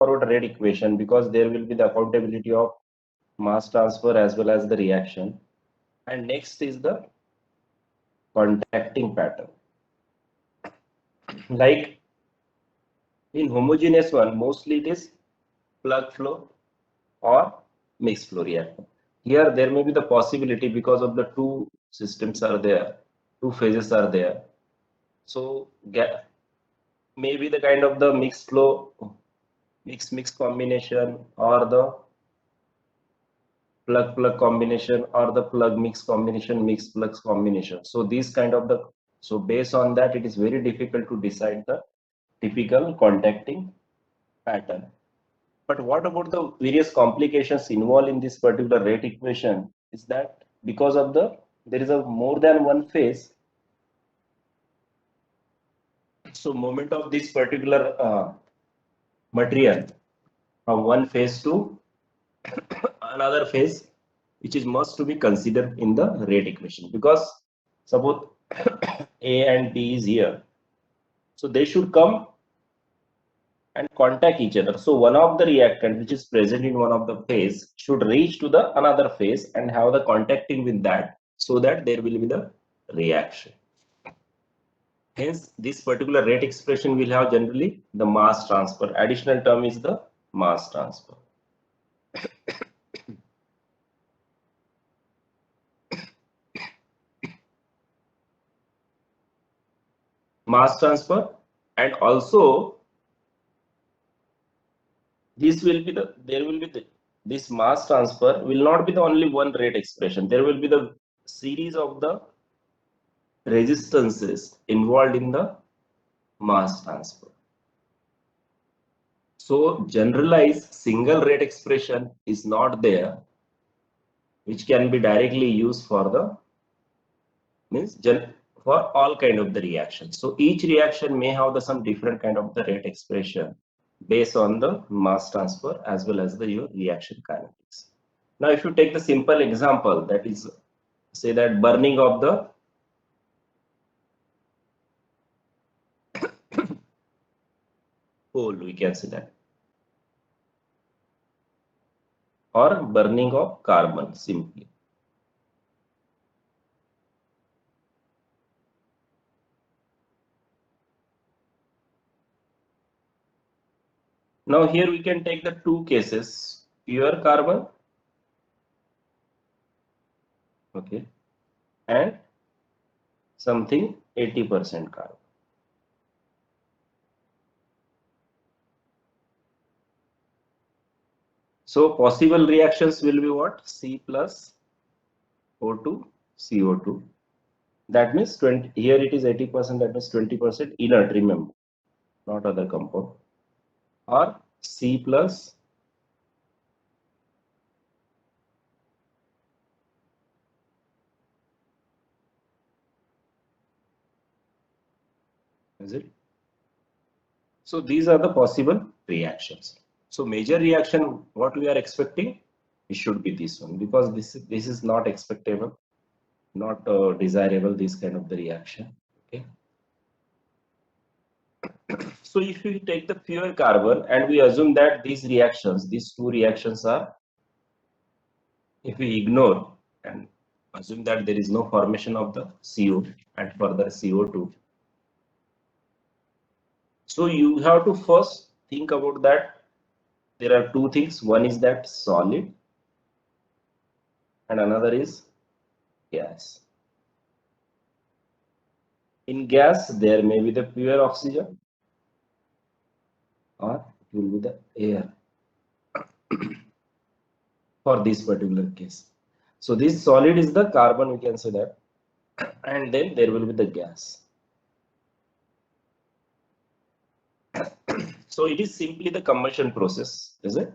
straightforward rate equation because there will be the accountability of mass transfer as well as the reaction. And next is the contacting pattern. Like in homogeneous one, mostly it is plug flow or mixed flow reactor. Here there may be the possibility because of the two systems are there, two phases are there. So maybe the kind of the mixed flow, mix combination, or the plug combination, or the plug mix combination, mix plugs combination. So these kind of the, so based on that it is very difficult to decide the typical contacting pattern. But what about the various complications involved in this particular rate equation is that because of the, there is a more than one phase. So moment of this particular material from one phase to another phase, which is must to be considered in the rate equation, because suppose A and B is here, so they should come and contact each other. So one of the reactant which is present in one of the phase should reach to the another phase and have the contacting with that, so that there will be the reaction. Hence this particular rate expression will have generally the mass transfer. Additional term is the mass transfer. Mass transfer, and also this will be the, there will be the, this mass transfer will not be the only one rate expression. There will be the series of the resistances involved in the mass transfer. So generalized single rate expression is not there, which can be directly used for the, means for all kind of the reactions. So each reaction may have the some different kind of the rate expression based on the mass transfer as well as the your reaction kinetics. Now if you take the simple example, that is, say that burning of the coal, we can say that, or burning of carbon simply. Now here we can take the two cases, pure carbon, okay, and something 80% carbon. So possible reactions will be what? C plus O2, CO2. That means 20, here it is 80%, that means 20% inert, remember, not other compound. Or C plus is it? So these are the possible reactions. So major reaction, what we are expecting, it should be this one, because this is not expectable, not desirable, this kind of the reaction. Okay. So if we take the pure carbon and we assume that these reactions, these two reactions are, if we ignore and assume that there is no formation of the CO and further CO2. So you have to first think about that there are two things. One is that solid and another is gas. In gas, there may be the pure oxygen or it will be the air for this particular case. So this solid is the carbon, we can say that, and then there will be the gas. So it is simply the combustion process, is it?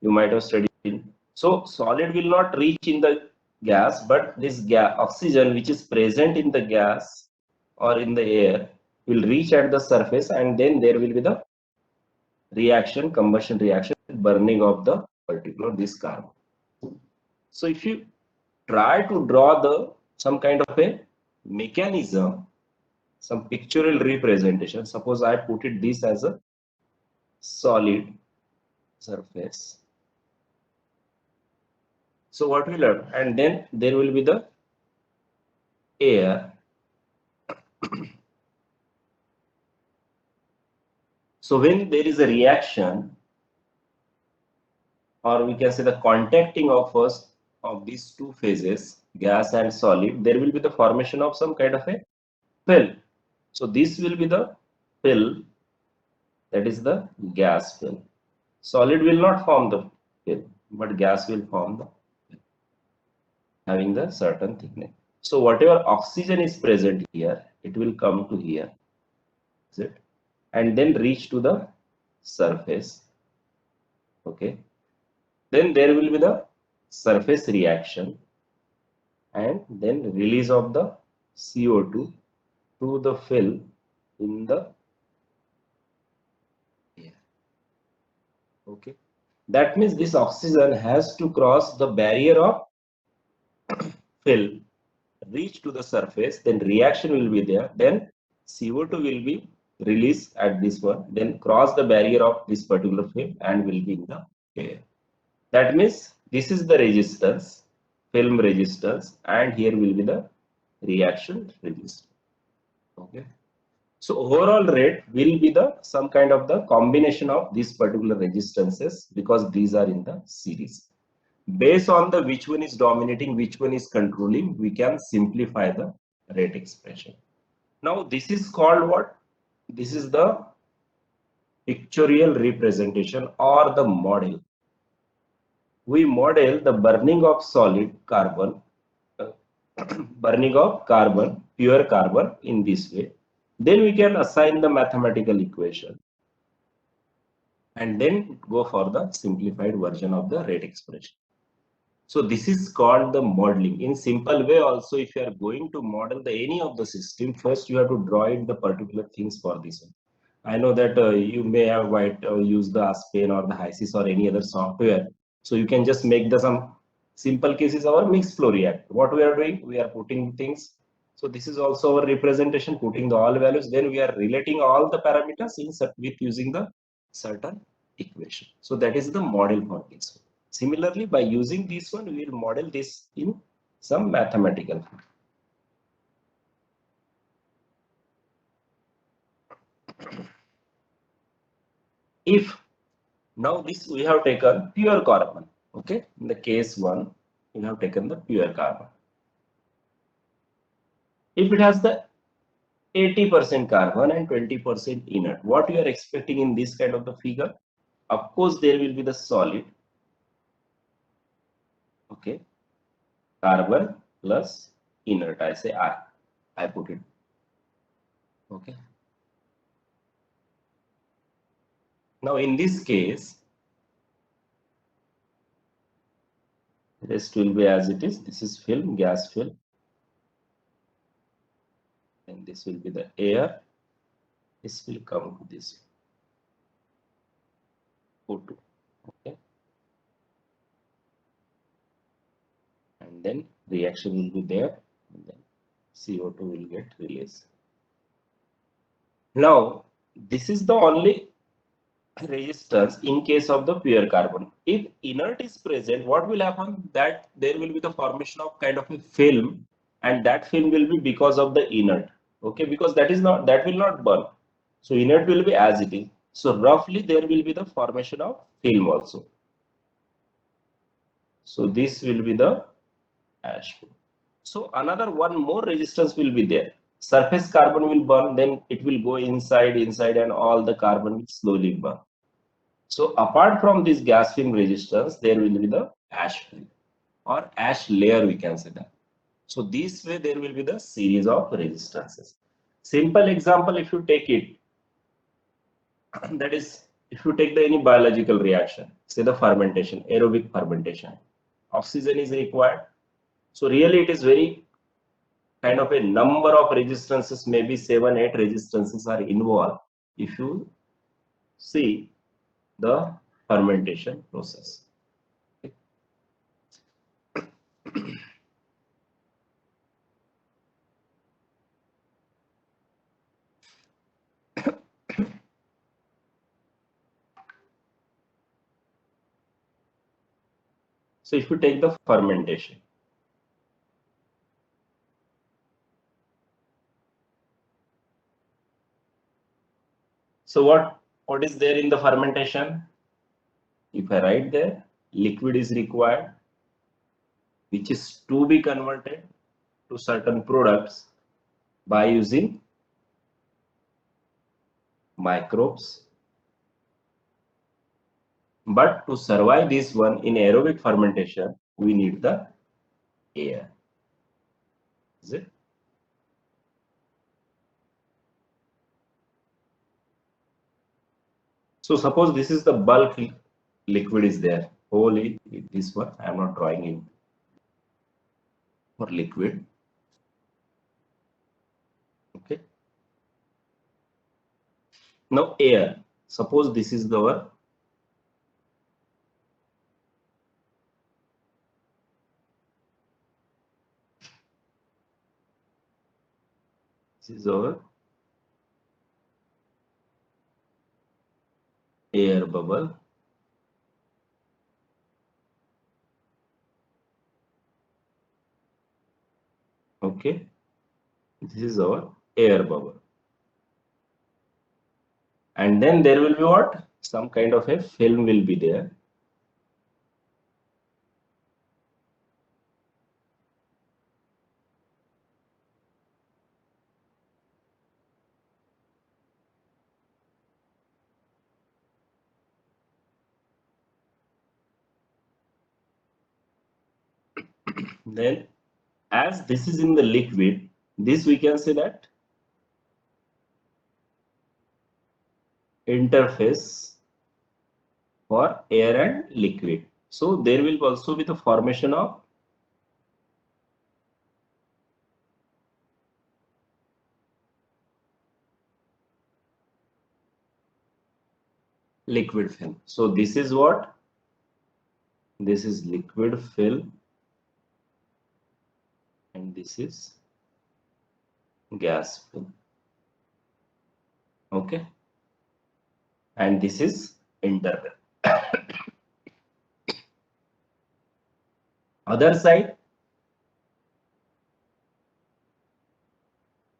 You might have studied. So solid will not reach in the gas, but this gas, oxygen which is present in the gas or in the air will reach at the surface, and then there will be the reaction, combustion reaction, burning of the particular this carbon. So if you try to draw the some kind of a mechanism, some pictorial representation, suppose I put it this as a solid surface. So what we learn, and then there will be the air. So when there is a reaction, or we can say the contacting of first of these two phases, gas and solid, there will be the formation of some kind of a film. So this will be the film, that is the gas film. Solid will not form the film, but gas will form the film, having the certain thickness. So whatever oxygen is present here, it will come to here, is it? And then reach to the surface. Okay. Then there will be the surface reaction and then release of the CO2 to the film in the air. Okay. That means this oxygen has to cross the barrier of film, reach to the surface, then reaction will be there, then CO2 will be released at this one, then cross the barrier of this particular film and will be in the air. That means this is the resistance, film resistance, and here will be the reaction resistance. Okay. So overall rate will be the some kind of the combination of these particular resistances because these are in the series. Based on the which one is dominating, which one is controlling, we can simplify the rate expression. Now this is called what? This is the pictorial representation or the model. We model the burning of solid carbon, burning of carbon, pure carbon in this way. Then we can assign the mathematical equation and then go for the simplified version of the rate expression. So this is called the modeling. In simple way also, if you are going to model the any of the system, first you have to draw in the particular things for this one. I know that you may have use the Aspen or the HYSYS or any other software. So you can just make the some simple cases our mixed flow reactor. What we are doing, we are putting things. So this is also our representation, putting the all values. Then we are relating all the parameters in with using the certain equation. So that is the model for this. Similarly, by using this one, we will model this in some mathematical form. If now this we have taken pure carbon, okay, in the case one, we have taken the pure carbon. If it has the 80% carbon and 20% inert, what you are expecting in this kind of the figure? Of course, there will be the solid, okay, carbon plus inert. I say I put it, okay. Now in this case, rest will be as it is. This is film, gas film, and this will be the air. This will come to this O2, okay, and then reaction will be there, and then CO2 will get released. Now this is the only resistance in case of the pure carbon. If inert is present, what will happen? That there will be the formation of kind of a film, and that film will be because of the inert, okay, because that is not, that will not burn. So inert will be as it is. So roughly there will be the formation of film also. So this will be the ash film. So another one more resistance will be there. Surface carbon will burn, then it will go inside, and all the carbon will slowly burn. So apart from this gas film resistance, there will be the ash film or ash layer, we can say that. So this way there will be the series of resistances. Simple example, if you take it, that is, if you take the any biological reaction, say the fermentation, aerobic fermentation, oxygen is required. So really it is very kind of a number of resistances, maybe 7-8 resistances are involved if you see the fermentation process. So if you take the fermentation, so what is there in the fermentation? If I write there, liquid is required, which is to be converted to certain products by using microbes. But to survive this one in aerobic fermentation, we need the air. Is it? So suppose this is the bulk liquid is there. Wholly this one I am not drawing in for liquid. Okay. Now air. Suppose this is our air bubble. Okay. This is our air bubble. And then there will be what? Some kind of a film will be there. Then as this is in the liquid, this we can say that interface for air and liquid. So there will also be the formation of liquid film. So this is what? This is liquid film and this is gas film. Okay. And this is interval. Other side,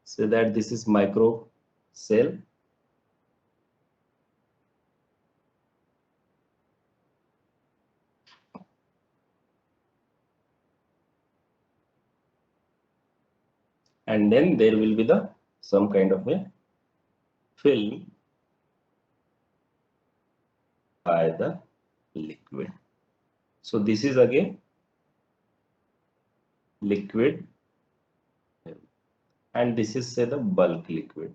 say that this is micro cell. And then there will be the some kind of a film by the liquid. So this is again liquid and this is say the bulk liquid.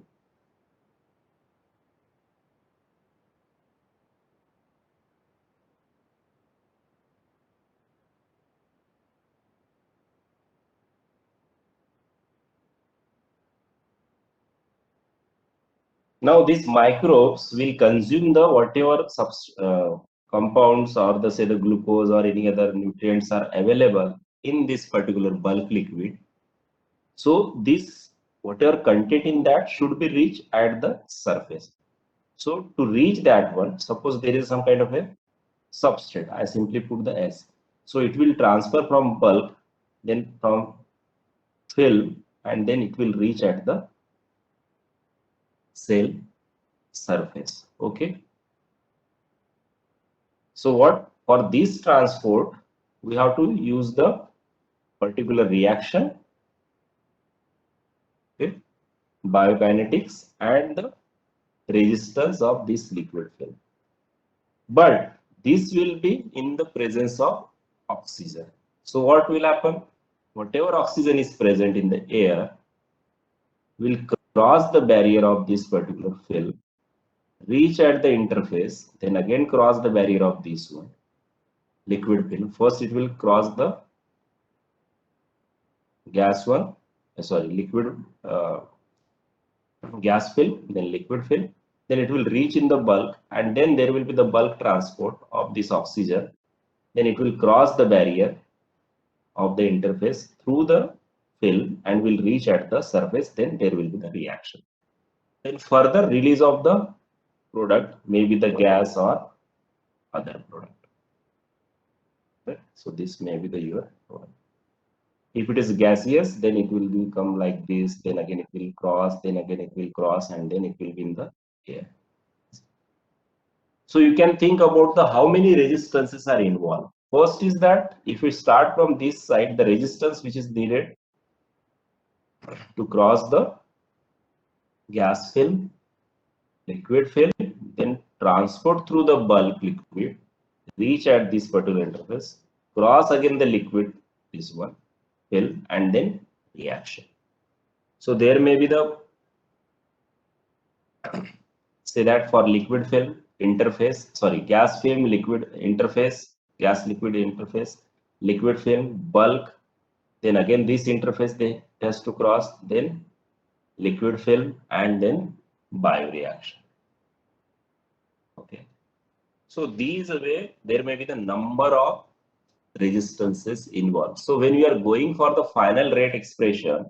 Now these microbes will consume the whatever compounds or the say the glucose or any other nutrients are available in this particular bulk liquid. So this whatever content in that should be reached at the surface. So to reach that one, suppose there is some kind of a substrate, I simply put the S. So it will transfer from bulk, then from film, and then it will reach at the cell surface. Okay. So what for this transport, we have to use the particular reaction, okay, biokinetics and the resistance of this liquid film. But this will be in the presence of oxygen. So what will happen? Whatever oxygen is present in the air will cross the barrier of this particular film, reach at the interface, then again cross the barrier of this one, liquid film. First it will cross the gas one, liquid gas film, then liquid film, then it will reach in the bulk, and then there will be the bulk transport of this oxygen. Then it will cross the barrier of the interface through the film and will reach at the surface. Then there will be the reaction. Then further release of the product, maybe the gas or other product. So this may be the your one. If it is gaseous, then it will become like this, then again it will cross, then again it will cross, and then it will be in the air. So you can think about the how many resistances are involved. First is that if we start from this side, the resistance which is needed to cross the gas film, liquid film, then transport through the bulk liquid, reach at this particular interface, cross again the liquid, this one, film, and then reaction. So there may be the, say that for liquid film interface, sorry, gas film liquid interface, gas liquid interface, liquid film bulk, then again this interface they has to cross, then liquid film, and then bioreaction. Okay. So these way there may be the number of resistances involved. So when you are going for the final rate expression,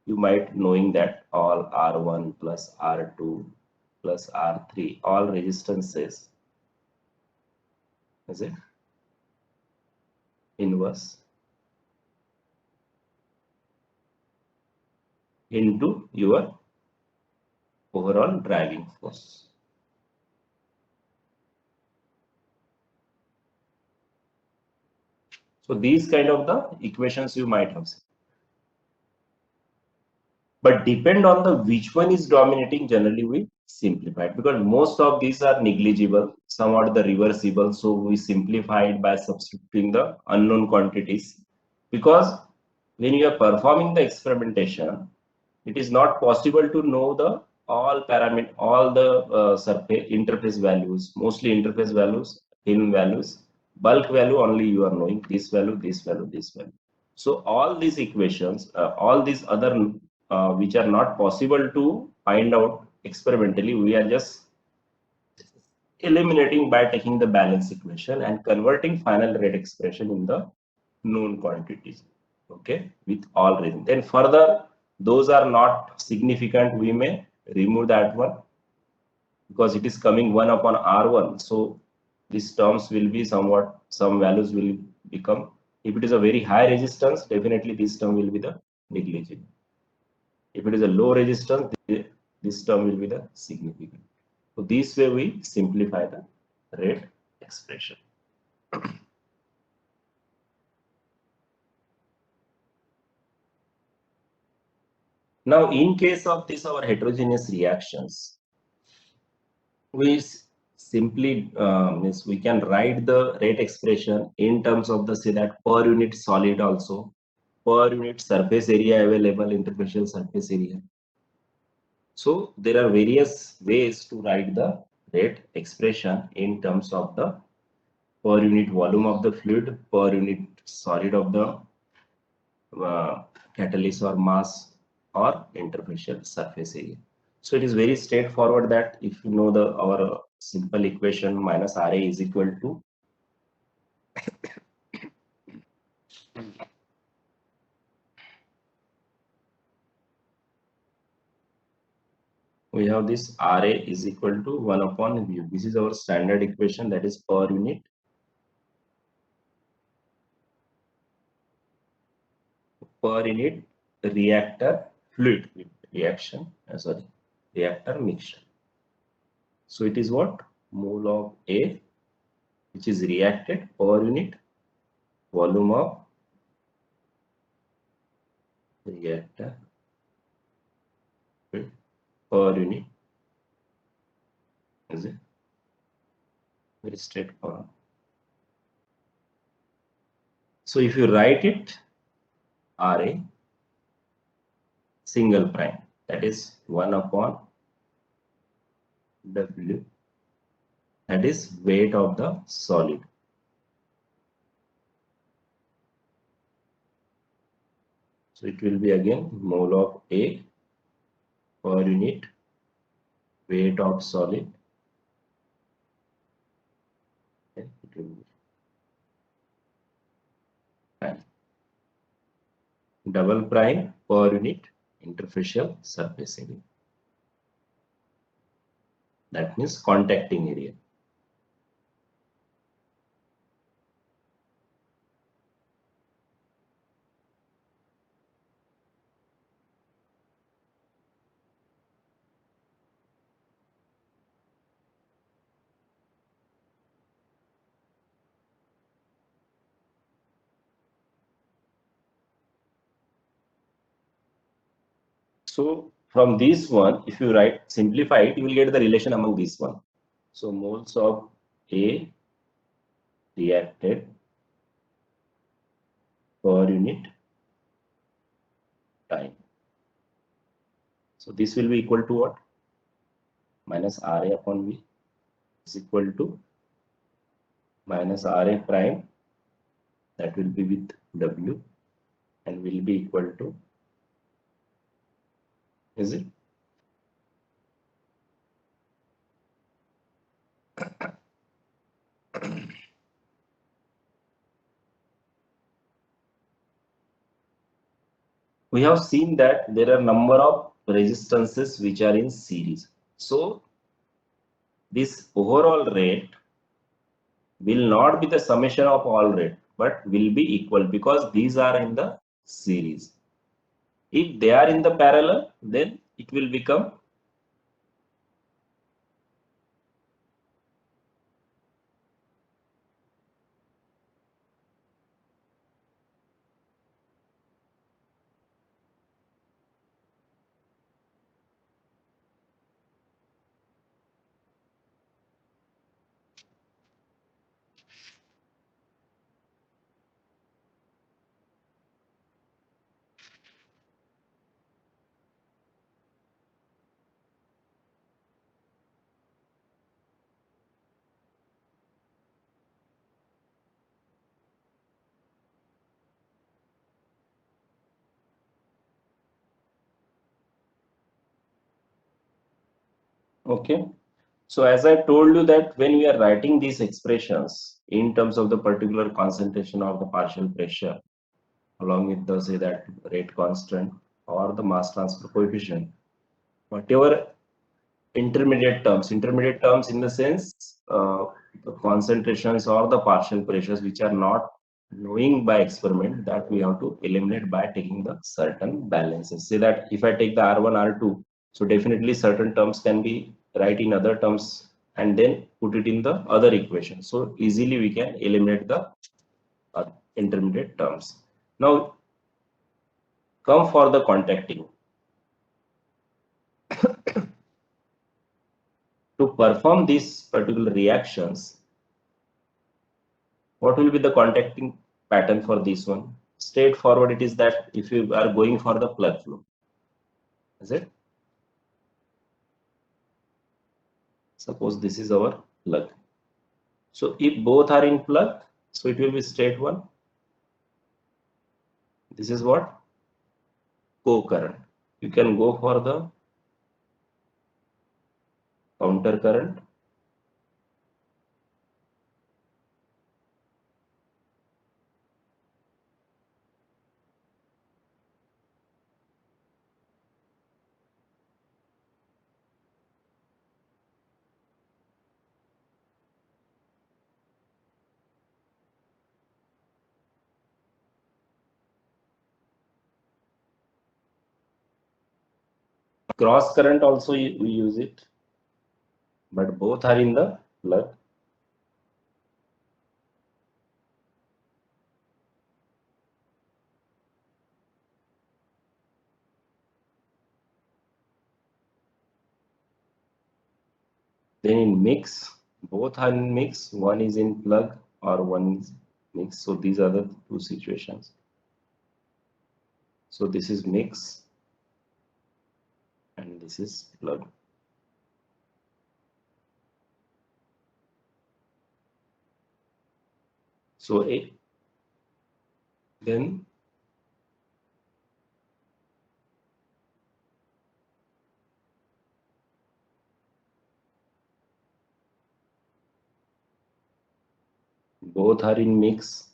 you might knowing that all R1 plus R2 plus R3, all resistances, is it inverse into your overall driving force. So these kind of the equations you might have seen. But depend on the which one is dominating, generally we simplify it, because most of these are negligible, some are the reversible, so we simplify it by substituting the unknown quantities, because when you are performing the experimentation, it is not possible to know the all parameter, all the surface interface values, mostly interface values, film values, bulk value only you are knowing, this value, this value, this value. So all these equations, all these other which are not possible to find out experimentally, we are just eliminating by taking the balance equation and converting final rate expression in the known quantities. Okay, with all reason. Then further, those are not significant, we may remove that one, because it is coming 1 upon R1. So these terms will be somewhat, some values will become, if it is a very high resistance, definitely this term will be the negligible. If it is a low resistance, this term will be the significant. So this way we simplify the rate expression. Now, in case of this, our heterogeneous reactions, we simply means we can write the rate expression in terms of the, say that, per unit solid also, per unit surface area available, interfacial surface area. So there are various ways to write the rate expression in terms of the per unit volume of the fluid, per unit solid of the catalyst or mass, or interfacial surface area. So it is very straightforward that if you know the our simple equation, minus RA is equal to we have this RA is equal to 1 upon mu. This is our standard equation, that is per unit reactor fluid reaction, reactor mixture. So it is what? Mole of A, which is reacted, per unit volume of reactor per unit. Is it? Very straightforward. So if you write it, RA single prime, that is 1 upon W, that is weight of the solid. So it will be again mole of A per unit weight of solid. Okay, it will be prime. Double prime per unit interfacial surface area. That means contacting area. So from this one, if you simplify it, you will get the relation among this one. So moles of A reacted per unit time. So this will be equal to what? Minus RA upon V is equal to minus RA prime, that will be with W, and will be equal to, is it? We have seen that there are number of resistances which are in series. So this overall rate will not be the summation of all rate, but will be equal because these are in the series. If they are in the parallel, then it will become okay. So as I told you that when we are writing these expressions in terms of the particular concentration of the partial pressure along with the say that rate constant or the mass transfer coefficient, whatever intermediate terms in the sense the concentrations or the partial pressures which are not knowing by experiment, that we have to eliminate by taking the certain balances. Say that if I take the R1, R2, so definitely certain terms can be write in other terms and then put it in the other equation. So easily we can eliminate the intermediate terms. Now come for the contacting. To perform these particular reactions, what will be the contacting pattern for this one? Straightforward, it is that if you are going for the plug flow, is it? Suppose this is our plug. So if both are in plug, so it will be straight one. This is what? Co-current. You can go for the counter current. Cross current also we use it, but both are in the plug. Then in mix, both are in mix. One is in plug or one is mix. So these are the two situations. So this is mix and this is plug. So then both are in mix.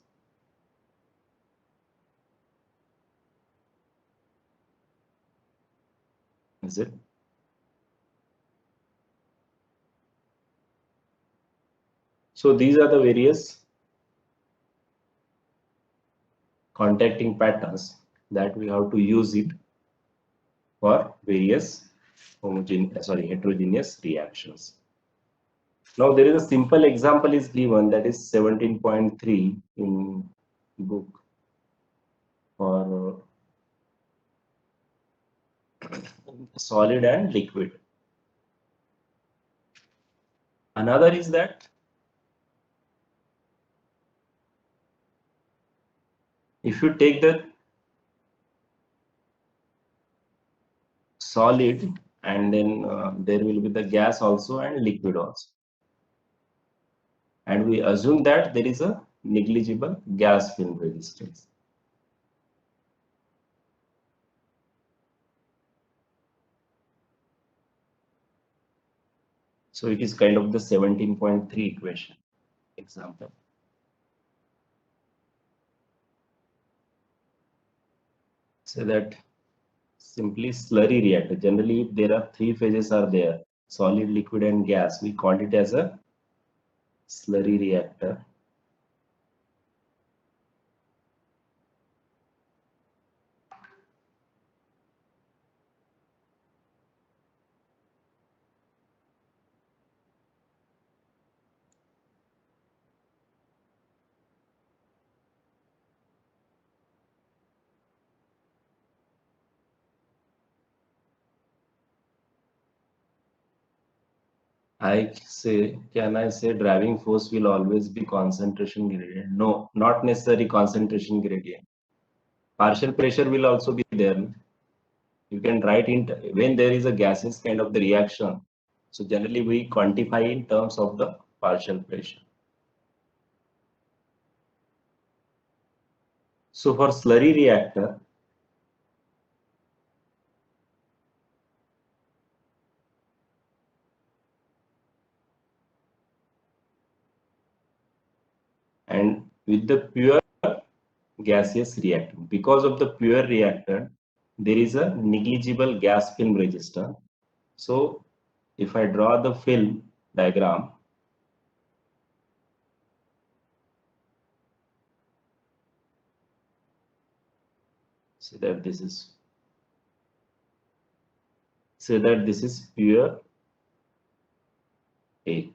Is it? So these are the various contacting patterns that we have to use it for various heterogeneous reactions. Now there is a simple example is given, that is 17.3 in book for solid and liquid. Another is that if you take the solid and then there will be the gas also and liquid also, and we assume that there is a negligible gas film resistance. So it is kind of the 17.3 equation example. So that simply slurry reactor. Generally, if there are three phases are there, solid, liquid, and gas, we call it as a slurry reactor. Can I say driving force will always be concentration gradient? No, not necessarily concentration gradient. Partial pressure will also be there. You can write in when there is a gaseous kind of the reaction. So generally we quantify in terms of the partial pressure. So for slurry reactor, and with the pure gaseous reactor, because of the pure reactor, there is a negligible gas film resistance. So if I draw the film diagram, so that this is pure A,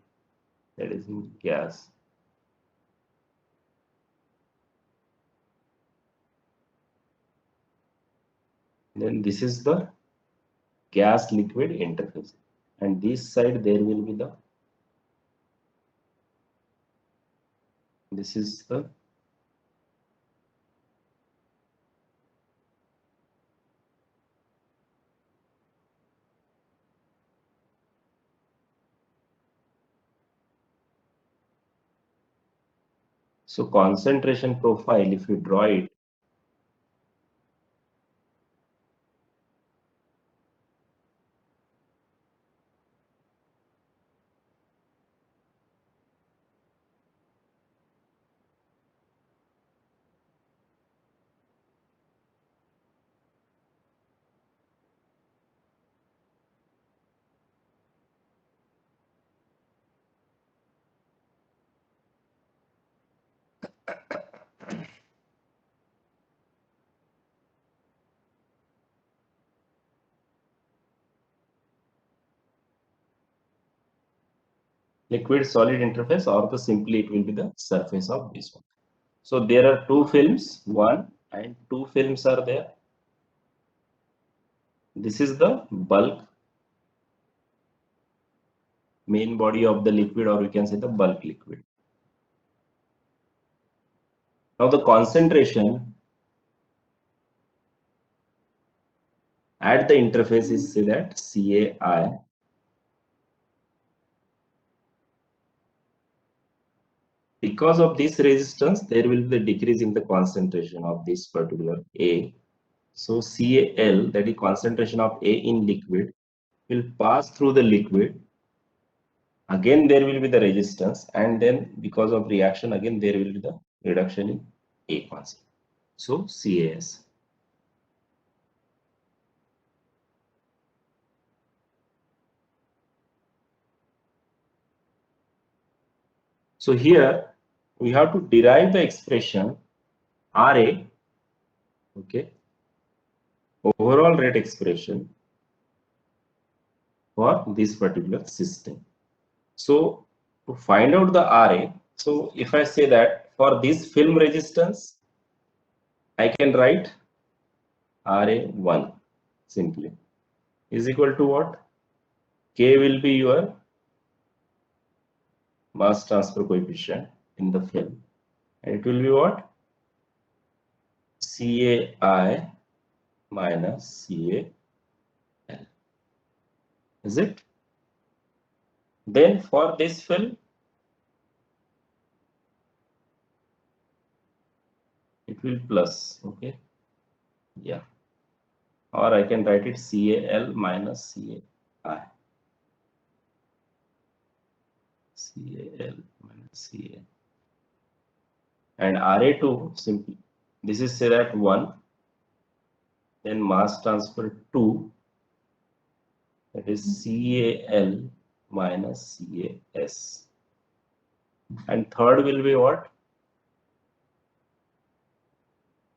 that is in gas. Then this is the gas liquid interface, and this side there will be the, this is the so concentration profile, if you draw it, liquid solid interface, or the simply it will be the surface of this one. So there are two films, one and two films are there. This is the bulk main body of the liquid, or we can say the bulk liquid. Now the concentration at the interface is say that CAI. Because of this resistance, there will be the decrease in the concentration of this particular A. So CAL, that is concentration of A in liquid, will pass through the liquid. Again there will be the resistance, and then because of reaction again there will be the reduction in A constant. So CAS. So here we have to derive the expression RA, okay, overall rate expression for this particular system. So to find out the RA, so if I say that for this film resistance, I can write RA1 simply. is equal to what? K will be your mass transfer coefficient in the film, and it will be what? CAI minus CAL. Is it? Then for this film, it will plus, okay? Yeah. Or I can write it CAL minus CAI. CAL minus CA. And RA2 simply, this is say that 1, then mass transfer 2, that is CAL minus CAS. And third will be what?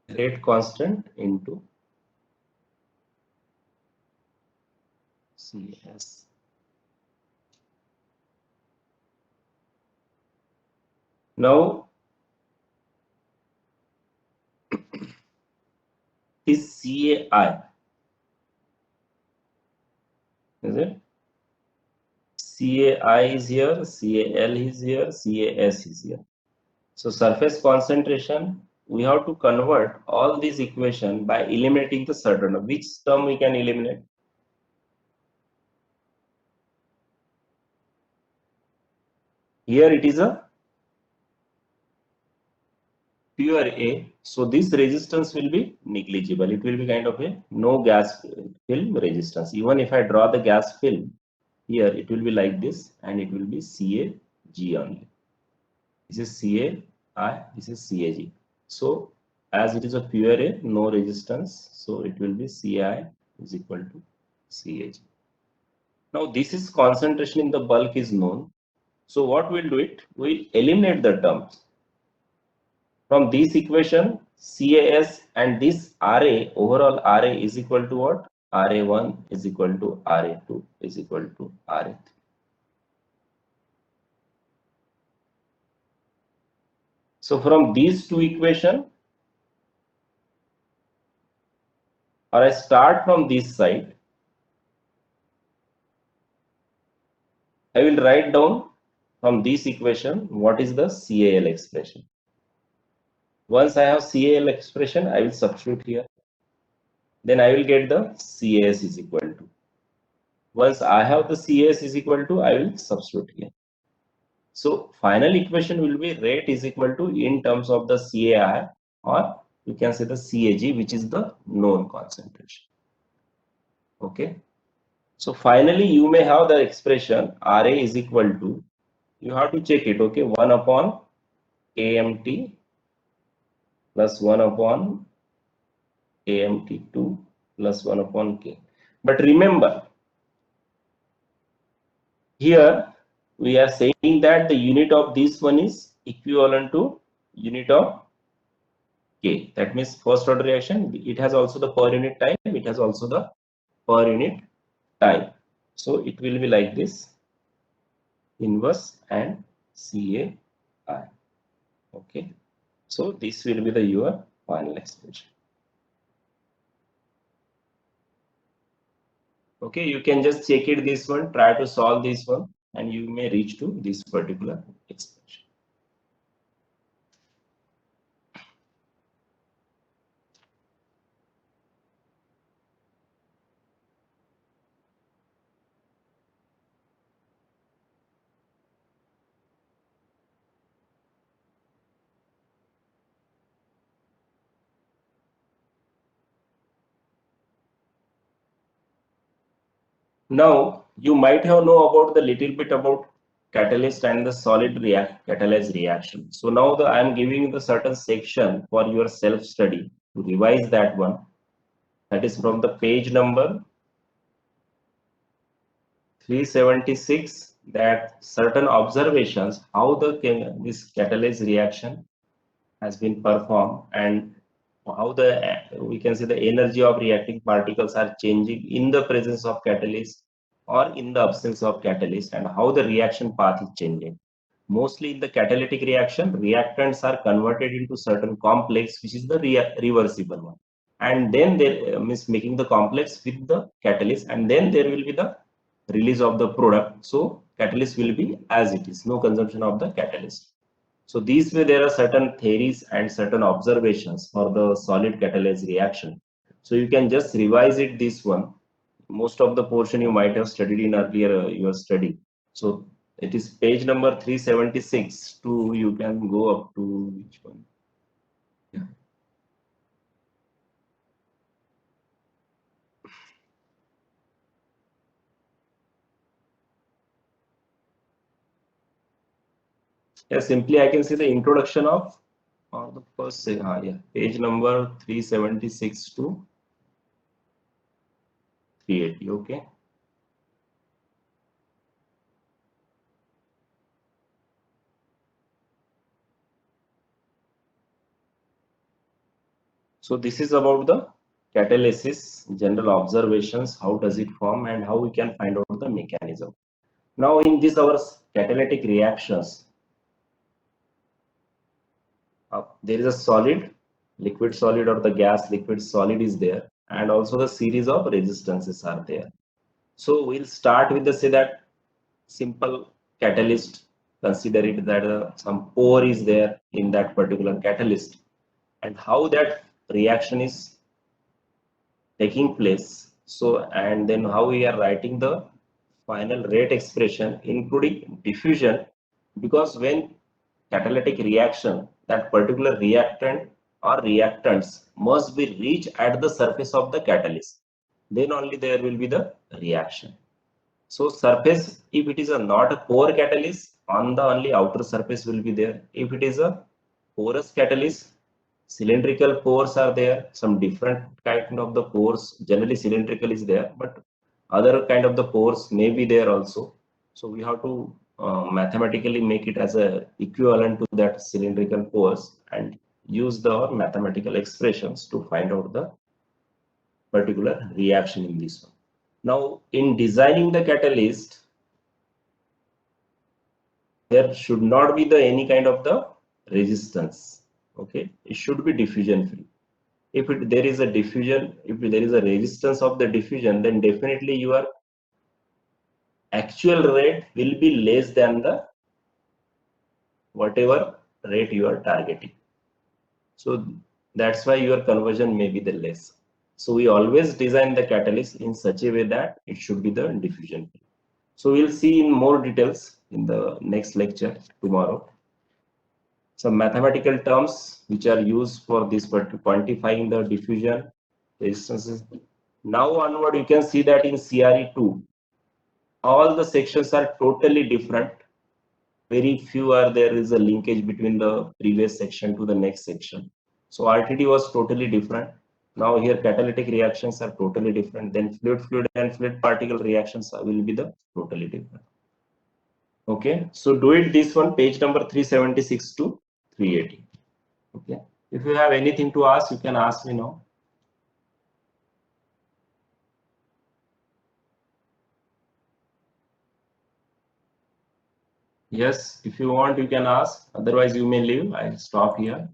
Rate constant into CS. Now, this CAI, is it? CAI is here, CAL is here, CAS is here. So surface concentration, we have to convert all these equation by eliminating the certain. Which term we can eliminate? Here it is a pure A, so this resistance will be negligible. It will be kind of a no gas film resistance. Even if I draw the gas film, here it will be like this, and it will be CAG only. This is CAI, this is CAG. So as it is a pure A, no resistance, so it will be CI is equal to CAG. Now this is concentration in the bulk is known. So what we'll do it? We'll eliminate the terms. From this equation, CAS and this RA, overall RA is equal to what? RA1 is equal to RA2 is equal to RA3. So from these two equations, or I start from this side, I will write down from this equation what is the CAL expression. Once I have CAL expression, I will substitute here. Then I will get the CAS is equal to. Once I have the CAS is equal to, I will substitute here. So final equation will be rate is equal to in terms of the CAI, or you can say the CAG, which is the known concentration. Okay. So finally you may have the expression RA is equal to, you have to check it, okay, 1 upon AMT plus 1 upon AMT2 plus 1 upon K. But remember, here we are saying that the unit of this one is equivalent to unit of K. That means first order reaction, it has also the per unit time, it has also the per unit time. So it will be like this, inverse and CAI. Okay. So this will be the your final expression. Okay, you can just check it this one, try to solve this one, and you may reach to this particular expression. Now you might have know about the little bit about catalyst and the solid catalyzed reaction. So now I am giving the certain section for your self study to revise that one. That is from the page number 376. That certain observations how this catalyzed reaction has been performed, and how we can say the energy of reacting particles are changing in the presence of catalyst or in the absence of catalyst, and how the reaction path is changing. Mostly in the catalytic reaction, reactants are converted into certain complex, which is the reversible one. and then there means making the complex with the catalyst, and then there will be the release of the product. So catalyst will be as it is, no consumption of the catalyst. So these way there are certain theories and certain observations for the solid catalyst reaction. So you can just revise it this one. Most of the portion you might have studied in earlier your study. So it is page number 376 to you can go up to which one? Yeah. Yeah, simply I can see the introduction of or the first yeah, page number 376 to 380. Okay. So this is about the catalysis, general observations, how does it form and how we can find out the mechanism. Now in this our catalytic reactions, there is a solid, liquid solid or the gas liquid solid is there, and also the series of resistances are there. So we'll start with the say that simple catalyst. Consider it that some pore is there in that particular catalyst, and how that reaction is taking place. So, and then how we are writing the final rate expression, including diffusion, because when catalytic reaction, that particular reactant or reactants must be reached at the surface of the catalyst. Then only there will be the reaction. So surface, if it is a not a pore catalyst, on the only outer surface will be there. If it is a porous catalyst, cylindrical pores are there. Some different kind of the pores. Generally cylindrical is there, but other kind of the pores may be there also. So we have to mathematically make it as a equivalent to that cylindrical pores and use the mathematical expressions to find out the particular reaction in this one. Now, in designing the catalyst, there should not be the any kind of the resistance. Okay, it should be diffusion free. If there is a diffusion, if there is a resistance of the diffusion, then definitely your actual rate will be less than the whatever rate you are targeting. So that's why your conversion may be the less. So we always design the catalyst in such a way that it should be the diffusion free. So we'll see in more details in the next lecture tomorrow. Some mathematical terms which are used for this quantifying the diffusion resistances. Now onward, you can see that in CRE2, all the sections are totally different. Very few are there is a linkage between the previous section to the next section. So RTD was totally different. Now here catalytic reactions are totally different. Then fluid and fluid particle reactions will be the totally different. Okay, so do it this one, page number 376 to 380. Okay, if you have anything to ask, you can ask me now. Yes, if you want, you can ask. Otherwise, you may leave. I'll stop here.